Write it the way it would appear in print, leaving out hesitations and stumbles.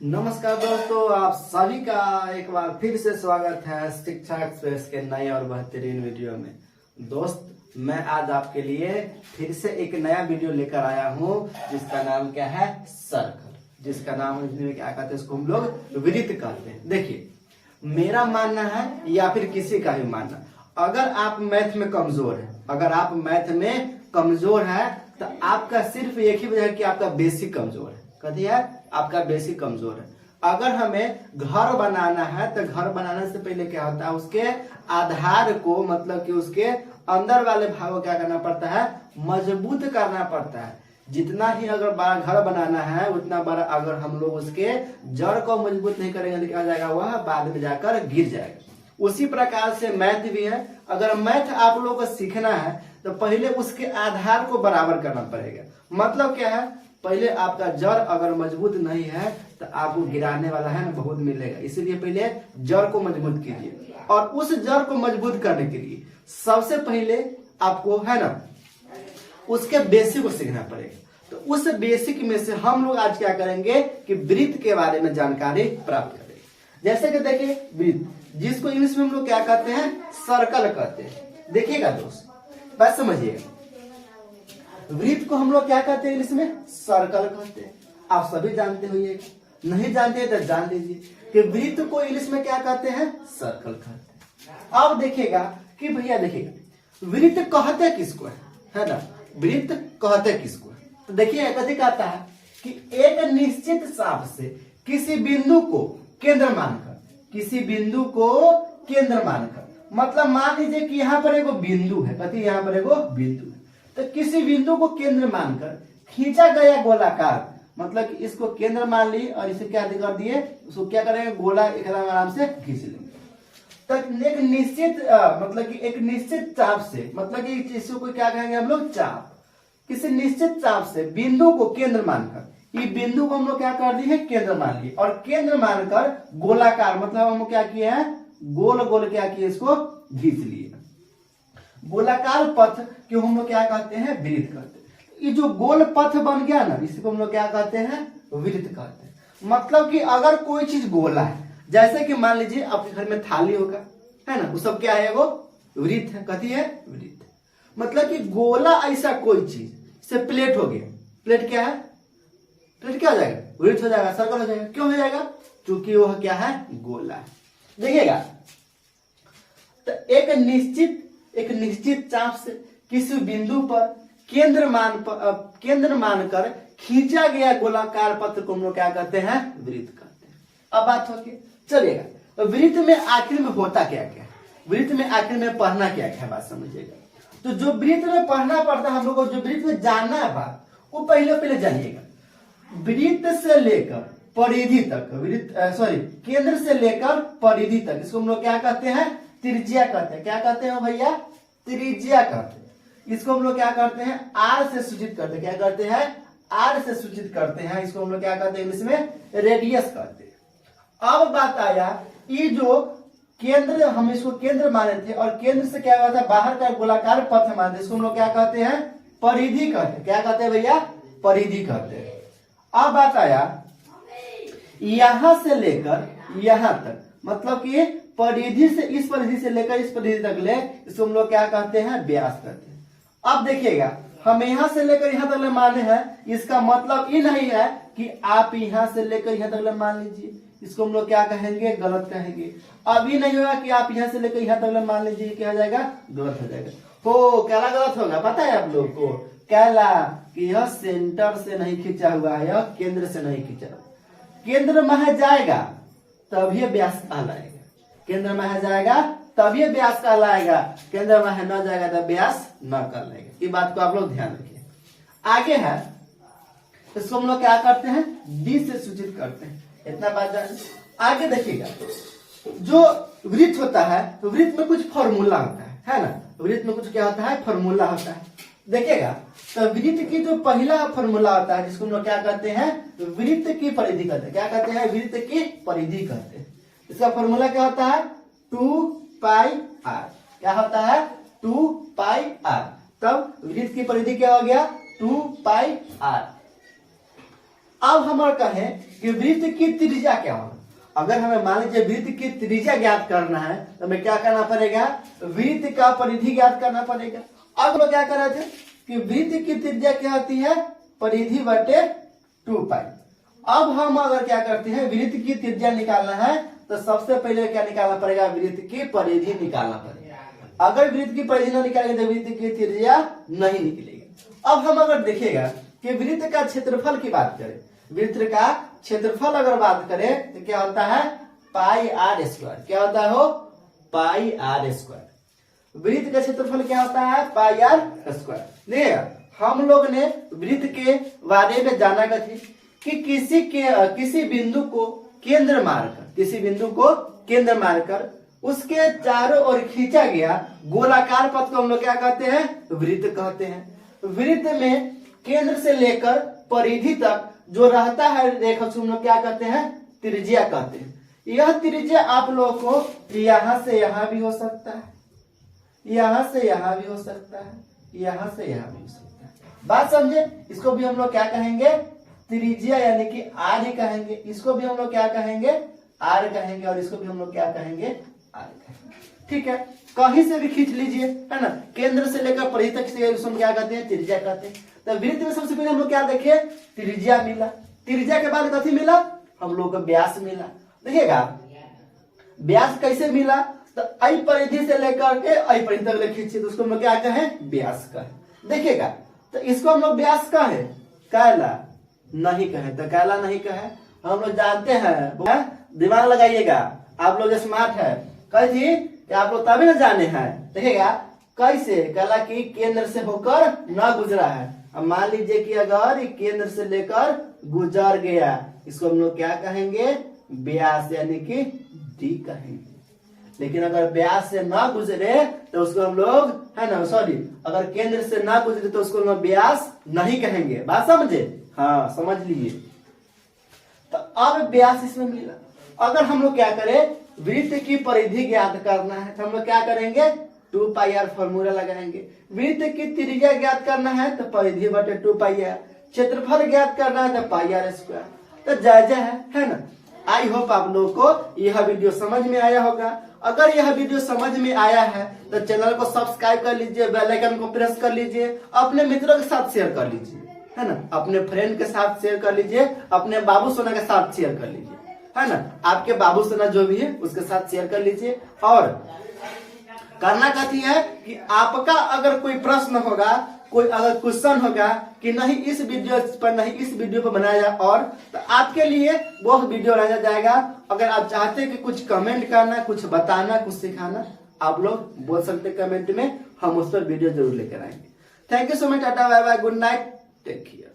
नमस्कार दोस्तों, आप सभी का एक बार फिर से स्वागत है शिक्षा एक्सप्रेस के नए और बेहतरीन वीडियो में। दोस्त, मैं आज आपके लिए फिर से एक नया वीडियो लेकर आया हूँ जिसका नाम क्या है, सर्कल। जिसका नाम क्या कहते हैं, इसको हम लोग वृत्त कहते हैं। देखिए, मेरा मानना है या फिर किसी का भी मानना, अगर आप मैथ में कमजोर है, तो आपका सिर्फ एक ही वजह है कि आपका बेसिक कमजोर है। कथी है? आपका बेसिक कमजोर है। अगर हमें घर बनाना है तो घर बनाने से पहले क्या होता है, उसके आधार को मतलब कि उसके अंदर वाले भाग को क्या करना पड़ता है, मजबूत करना पड़ता है। जितना ही अगर बड़ा घर बनाना है उतना बड़ा अगर हम लोग उसके जड़ को मजबूत नहीं करेंगे तो क्या हो जाएगा, वह बाद में जाकर गिर जाएगा। उसी प्रकार से मैथ भी है। अगर मैथ आप लोगों को सीखना है तो पहले उसके आधार को बराबर करना पड़ेगा। मतलब क्या है, पहले आपका जड़ अगर मजबूत नहीं है तो आपको गिराने वाला है ना बहुत मिलेगा। इसीलिए पहले जड़ को मजबूत कीजिए, और उस जड़ को मजबूत करने के लिए सबसे पहले आपको है ना उसके बेसिक को सीखना पड़ेगा। तो उस बेसिक में से हम लोग आज क्या करेंगे कि वृत्त के बारे में जानकारी प्राप्त करेंगे। जैसे कि देखिए, वृत्त जिसको इंग्लिश में हम लोग क्या कहते हैं, सर्कल कहते हैं। देखिएगा दोस्त, बात समझिएगा, वृत्त को हम लोग क्या कहते हैं इंग्लिश में, सर्कल कहते हैं। आप सभी जानते होइए, नहीं जानते तो जान लीजिए कि वृत्त को इंग्लिश में क्या कहते हैं, सर्कल कहते हैं। अब देखिएगा कि भैया देखिएगा, वृत्त कहते किसको है ना, वृत्त कहते किसको है। तो देखिए कथी कहता है कि एक निश्चित चाप से किसी बिंदु को केंद्र मानकर, किसी बिंदु को केंद्र मानकर, मतलब मान लीजिए कि यहाँ पर एगो बिंदु है, कथी यहाँ पर एगो बिंदु है, तो किसी बिंदु को केंद्र मानकर खींचा गया गोलाकार, मतलब कि इसको केंद्र मान ली और इसे क्या कर दिए, उसको क्या करेंगे, गोला एकदम आराम से खींच लेंगे। तो एक निश्चित मतलब कि एक निश्चित चाप से, मतलब कि इसको क्या कहेंगे हम लोग, चाप। किसी निश्चित चाप से बिंदु को केंद्र मानकर, ये बिंदु को हम लोग क्या कर दिए, केंद्र मान लिए, और केंद्र मानकर गोलाकार, मतलब हम लोग क्या किए हैं, गोल गोल क्या किए, इसको खींच लिए। गोलाकार पथ क्यों हम लोग क्या कहते हैं, वृत्त कहते हैं। ये जो गोल पथ बन गया ना, इसको हम लोग क्या कहते हैं, वृत्त कहते हैं। मतलब कि अगर कोई चीज गोला है, जैसे कि मान लीजिए आपके घर में थाली होगा, है ना, वो सब क्या है, वो वृत्त है। कथी है, वृत्त। मतलब कि गोला ऐसा कोई चीज, से प्लेट हो गया, प्लेट क्या है, प्लेट क्या हो जाएगा, वृत्त हो जाएगा, सर्कल हो जाएगा। क्यों हो जाएगा, क्योंकि वह क्या है, गोला है। देखिएगा, तो एक निश्चित चाप से किसी बिंदु पर केंद्र मानकर खींचा गया गोलाकार पथ को हम लोग क्या कहते हैं, वृत्त कहते हैं। अब बात होगी, चलिएगा, तो वृत्त में आखिर में होता क्या क्या है, वृत्त में आखिर में पढ़ना क्या क्या है, बात समझिएगा। तो जो वृत्त में पढ़ना पड़ता है हम लोग को, जो वृत्त में जानना है बात, वो पहले जानिएगा। वृत्त से लेकर परिधि तक, केंद्र से लेकर परिधि तक, इसको हम लोग क्या कहते हैं, त्रिज्या कहते हैं। क्या कहते हैं भैया, त्रिज्या कहते हैं। इसको हम लोग क्या करते हैं, आर से सूचित करते हैं। क्या करते हैं, आर से सूचित करते हैं। इसको हम लोग क्या कहते हैं, इंग्लिश में रेडियस कहते हैं। अब बात आया, ये जो केंद्र, हम इसको केंद्र माने थे, और केंद्र से क्या हुआ था, बाहर का गोलाकार पथ माने थे, इसको हम लोग क्या कहते हैं, परिधि कहते हैं। क्या कहते हैं भैया, परिधि कहते हैं। अब बात आया, यहां से लेकर यहां तक, मतलब कि परिधि से, इस परिधि से लेकर इस परिधि तक ले, इसको हम लोग क्या कहते हैं, व्यास कहते हैं। अब देखिएगा, हम यहां से लेकर यहां तक ले माने हैं, इसका मतलब ये नहीं है कि आप यहां से लेकर यहां तक ले मान लीजिए, इसको हम लोग क्या कहेंगे, गलत कहेंगे। अब ये नहीं होगा कि आप यहां से लेकर यहां तक ले मान लीजिए, क्या हो जाएगा, गलत हो जाएगा। हो क्या गलत होगा पता है आप लोग को, कहला कि यह सेंटर से नहीं खींचा हुआ है, यह केंद्र से नहीं खींचा। केंद्र में जाएगा तभी व्यास कहलाएगा, केंद्र में जाएगा तभी व्यास कहलाएगा, केंद्र में न जाएगा तो व्यास न कहलाएगा। ये बात को आप लोग ध्यान रखिए। आगे है, इसको हम लोग क्या करते हैं, डी से सूचित करते हैं। इतना बात जान, आगे देखिएगा, जो वृत्त होता है तो वृत्त में कुछ फॉर्मूला होता है ना, वृत्त में कुछ क्या होता है, फॉर्मूला होता है। देखिएगा, तो वृत्त की जो पहला फॉर्मूला होता है, जिसको हम लोग क्या कहते हैं, वृत्त की परिधि कहते हैं। क्या कहते हैं, वृत्त की परिधि कहते हैं। इसका फॉर्मूला क्या होता है, 2 पाई आर। क्या होता है, 2 पाई आर। तब वृत्त की परिधि क्या हो गया, 2 पाई आर। अब हम कहें कि वृत्त की त्रिज्या क्या होगा। अगर हमें मान लीजिए वृत्त की त्रिज्या ज्ञात करना है तो हमें क्या करना पड़ेगा, वृत्त का परिधि ज्ञात करना पड़ेगा। अब लोग क्या कर रहे थे कि वृत्त की त्रिज्या क्या होती है, परिधि बटे 2 पाई। अब हम अगर क्या करते हैं, वृत्त की त्रिज्या निकालना है तो सबसे पहले क्या निकालना पड़ेगा, वृत्त की परिधि निकालना पड़ेगा। अगर वृत्त की परिधि न निकालेंगे तो वृत्त की त्रिज्या नहीं निकलेगी। अब हम अगर देखेगा कि वृत्त का क्षेत्रफल की बात करें, वृत्त का क्षेत्रफल अगर बात करें तो क्या होता है, पाई आर स्क्वायर। क्या होता है, हो पाई आर स्क्वायर। वृत्त का क्षेत्रफल क्या होता है, पाई आर स्क्वायर। देखिए हम लोग ने वृत्त के बारे में जाना थी कि किसी बिंदु को केंद्र मारकर, किसी बिंदु को केंद्र मारकर उसके चारों ओर खींचा गया गोलाकार पथ को हम लोग क्या कहते हैं, वृत्त कहते हैं। वृत्त में केंद्र से लेकर परिधि तक जो रहता है रेखा हम लोग क्या कहते हैं, त्रिज्या कहते हैं। यह त्रिज्या आप लोगों को यहां से यहां भी हो सकता है, यहां से यहां भी हो सकता है, यहां से यहां भी हो सकता है। बात समझे, इसको भी हम लोग क्या कहेंगे, त्रिज्या यानी कि आर ही कहेंगे। इसको भी हम लोग क्या कहेंगे, आर कहेंगे, और इसको भी हम लोग क्या कहेंगे, आर कहेंगे। ठीक है, कहीं से भी खींच लीजिए, है ना, केंद्र से लेकर परिधि तक से उसको क्या कहते हैं, त्रिज्या कहते हैं। तो वृत्त में सबसे पहले हम लोग क्या देखे, त्रिज्या मिला। त्रिज्या के बाद कथी मिला, हम लोग को व्यास मिला। देखिएगा व्यास कैसे मिला, तो आई परिधि से लेकर के आई परिधि तक खींचे तो उसको हम लोग क्या कहें, व्यास कहें। देखिएगा तो इसको हम लोग व्यास कहें, कायला नहीं कहे, तो कायला नहीं कहे। हम लोग जानते हैं, दिमाग लगाइएगा, आप लोग स्मार्ट है, कही कि आप लोग तभी ना जाने हैं। देखिएगा कैसे, काला की केंद्र से होकर न गुजरा है। अब मान लीजिए कि अगर केंद्र से लेकर गुजर गया, इसको हम लोग क्या कहेंगे, व्यास यानी कि डी कहेंगे। लेकिन अगर व्यास से ना गुजरे तो उसको हम लोग, है ना, सॉरी, अगर केंद्र से ना गुजरे तो उसको हम लोग व्यास नहीं कहेंगे। बात समझे, हाँ समझ लीजिए। तो अब व्यास इसमें मिला। अगर हम लोग क्या करें, वृत्त की परिधि ज्ञात करना है तो हम लोग क्या करेंगे, 2 पाई आर फॉर्मूला लगाएंगे। वृत्त की त्रिज्या ज्ञात करना है तो परिधि बटे 2 पाई आर। क्षेत्रफल ज्ञात करना है तो पाई आर स्क्वायर। तो जायजा है ना। आई होप आप लोगों को यह वीडियो समझ में आया होगा। अगर यह वीडियो समझ में आया है तो चैनल को सब्सक्राइब कर लीजिए, बेल आइकन को प्रेस कर लीजिए, अपने मित्रों के साथ शेयर कर लीजिए, है ना, अपने फ्रेंड के साथ शेयर कर लीजिए, अपने बाबू सोना के साथ शेयर कर लीजिए, है ना, आपके बाबू सोना जो भी है उसके साथ शेयर कर लीजिए। और करना कहती है कि आपका अगर कोई प्रश्न होगा, कोई अगर क्वेश्चन होगा कि नहीं इस वीडियो पर, नहीं इस वीडियो पर बनाया जाए, और तो आपके लिए वो वीडियो बनाया जाएगा। अगर आप चाहते हैं कि कुछ कमेंट करना, कुछ बताना, कुछ सिखाना, आप लोग बोल सकते कमेंट में, हम उस पर वीडियो जरूर लेकर आएंगे। थैंक यू सो मच, टाटा bye bye, good night, take care.